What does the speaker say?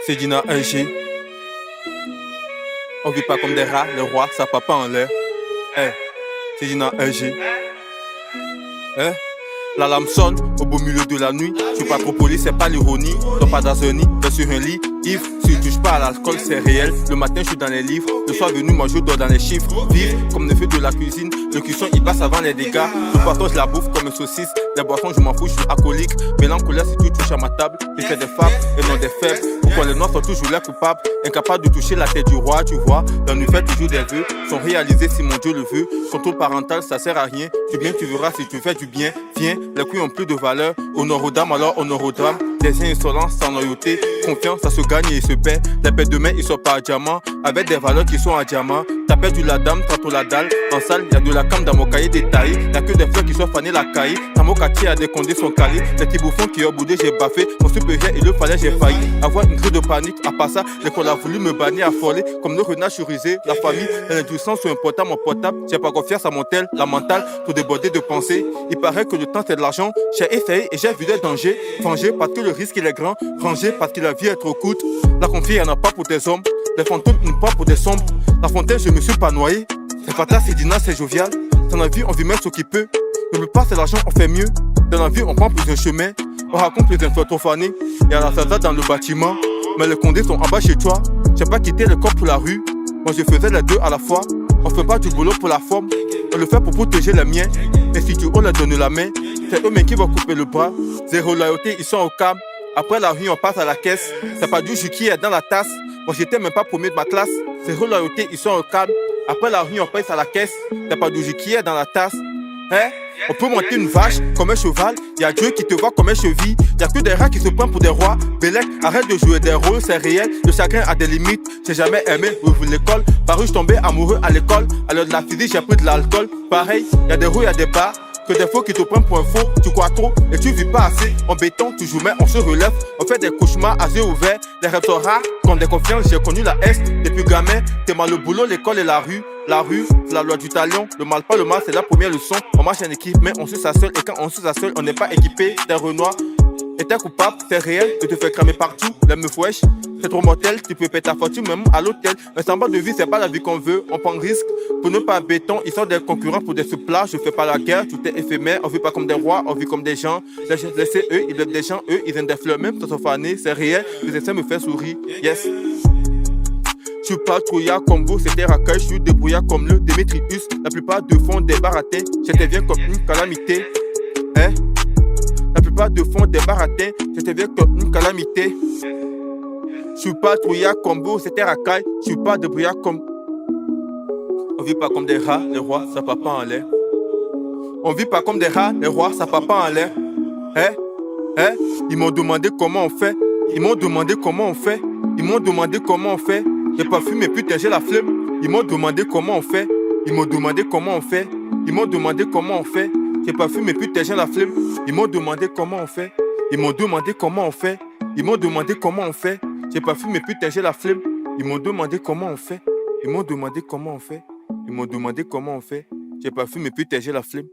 C'est Dina 1G. On vit pas comme des rats, le roi, ça part pas en l'air. Hey, c'est Dina 1G. Hein? La lame sonne au beau milieu de la nuit. Je suis pas trop poli, c'est pas l'ironie. Dors pas dans un nid, mais sur un lit. Yves, si tu touches pas à l'alcool, c'est réel. Le matin, je suis dans les livres. Le soir venu, moi je dors dans les chiffres. Vivre comme le feu de la cuisine. Le cuisson, il passe avant les dégâts. Le poisson, je la bouffe comme une saucisse. Les boissons, je m'en fous, je suis alcoolique. Mélancolaire, si tu touches à ma table. J'essaie des femmes et non des faibles. Pourquoi les noirs sont toujours les coupables? Incapables de toucher la tête du roi, tu vois. Dans nous fait toujours des vœux. Sont réalisés si mon Dieu le veut. Contrôle parental, ça sert à rien. Du bien, tu verras si tu fais du bien. Viens, les couilles ont plus de valeur. Honneur aux dames, alors honneur au drame. Des insolences sans loyauté. Confiance, ça se gagne et se paie. Les paix de main, ils sont pas à diamant. Avec des valeurs qui sont à diamant. T'as perdu la dame, tantôt la dalle. En salle, y'a de la cam dans mon cahier détaillé. Y'a que des fleurs qui sont fanées la cahier. Dans mon quartier, y'a des condés sont calés. Les petits bouffons qui ont boudé, j'ai baffé. Mon supérieur, il le fallait, j'ai failli. Avoir une crise de panique. À part ça, l'école a voulu me bannir, affolé. Comme le renard churisé. La famille, l'indulgence sont importants, mon portable. J'ai pas confiance à mon tel, la mentale, pour déborder de pensée. Il paraît que le temps c'est de l'argent. J'ai essayé et j'ai vu des dangers. Venger parce que le risque il est grand. Ranger parce que la vie est trop courte. La confiance, y'en a pas pour des hommes. Les fantômes, ils n'ont pas pour des sombres. La fontaine, je me suis pas noyé. C'est fatal, c'est Dina, c'est jovial. Dans la vie, on vit même ce qui peut. N'oublie pas, c'est l'argent, on fait mieux. Dans la vie, on prend plus un chemin. On raconte les infos trop fanés. Y'a la salsa dans le bâtiment. Mais les condés sont en bas chez toi. J'ai pas quitté le corps pour la rue. Moi, je faisais les deux à la fois. On fait pas du boulot pour la forme. On le fait pour protéger les miens. Et si tu oses leur donner la main, c'est eux-mêmes qui vont couper le bras. Zéro loyauté, ils sont au câble. Après la rue, on passe à la caisse. C'est pas du jus qui est dans la tasse. Moi, j'étais même pas premier de ma classe. Zéro loyauté, ils sont au câble. Après la rue, on passe à la caisse. C'est pas du jus qui est dans la tasse. Hein? On peut monter une vache comme un cheval. Y'a Dieu qui te voit comme un cheville. Y'a que des rats qui se prennent pour des rois. Bélec, arrête de jouer des rôles, c'est réel. Le chagrin a des limites. J'ai jamais aimé ouvre l'école. Paru, je tombais amoureux à l'école. À l'heure de la physique, j'ai pris de l'alcool. Pareil, y'a des roues, y'a des bas. Que des faux qui te prennent pour un faux, tu crois trop et tu vis pas assez. En béton, toujours mais on se relève. On fait des cauchemars à yeux ouverts. Les rêves sont rares, comme des confiances, j'ai connu la S. Depuis gamin, t'es mal le boulot, l'école et la rue. La rue, c'est la loi du talion. Le mal, pas le mal, c'est la première leçon. On marche en équipe, mais on suit ça seul. Et quand on suit ça seul, on n'est pas équipé. T'es Renoir, et t'es coupable, c'est réel. De te faire cramer partout, la meuf wesh. C'est trop mortel, tu peux péter ta fortune même à l'hôtel. Un semblant de vie, c'est pas la vie qu'on veut. On prend risque pour ne pas béton. Ils sont des concurrents pour des plats. Je fais pas la guerre, tout est éphémère. On vit pas comme des rois, on vit comme des gens. Laissez eux, ils lèvent des gens, eux, ils aiment des fleurs. Même sans sont fanés, c'est réel. Les essais me fait sourire, yes. Je suis pas trouillard comme vous, c'était racaille. Je suis débrouillard comme le Démétrius. La plupart de font des baratin. J'étais bien comme une calamité. Hein? La plupart de font des baratins. J'étais bien comme une calamité. Je suis pas trouillard comme vous, c'était racaille. Je suis pas débrouillard comme... On vit pas comme des rats, les rois, ça part pas en l'air. On vit pas comme des rats, les rois, ça part pas en l'air. Hein? Hein? Ils m'ont demandé comment on fait. Ils m'ont demandé comment on fait. Ils m'ont demandé comment on fait. J'ai pas fumé, putain, j'ai la flemme. Ils m'ont demandé comment on fait. Ils m'ont demandé comment on fait. Ils m'ont demandé comment on fait. J'ai pas fumé, putain, j'ai la flemme. Ils m'ont demandé comment on fait. Ils m'ont demandé comment on fait. Ils m'ont demandé comment on fait. J'ai pas fumé, putain, j'ai la flemme. Ils m'ont demandé comment on fait. Ils m'ont demandé comment on fait. Ils m'ont demandé comment on fait. J'ai pas fumé, putain, j'ai la flemme.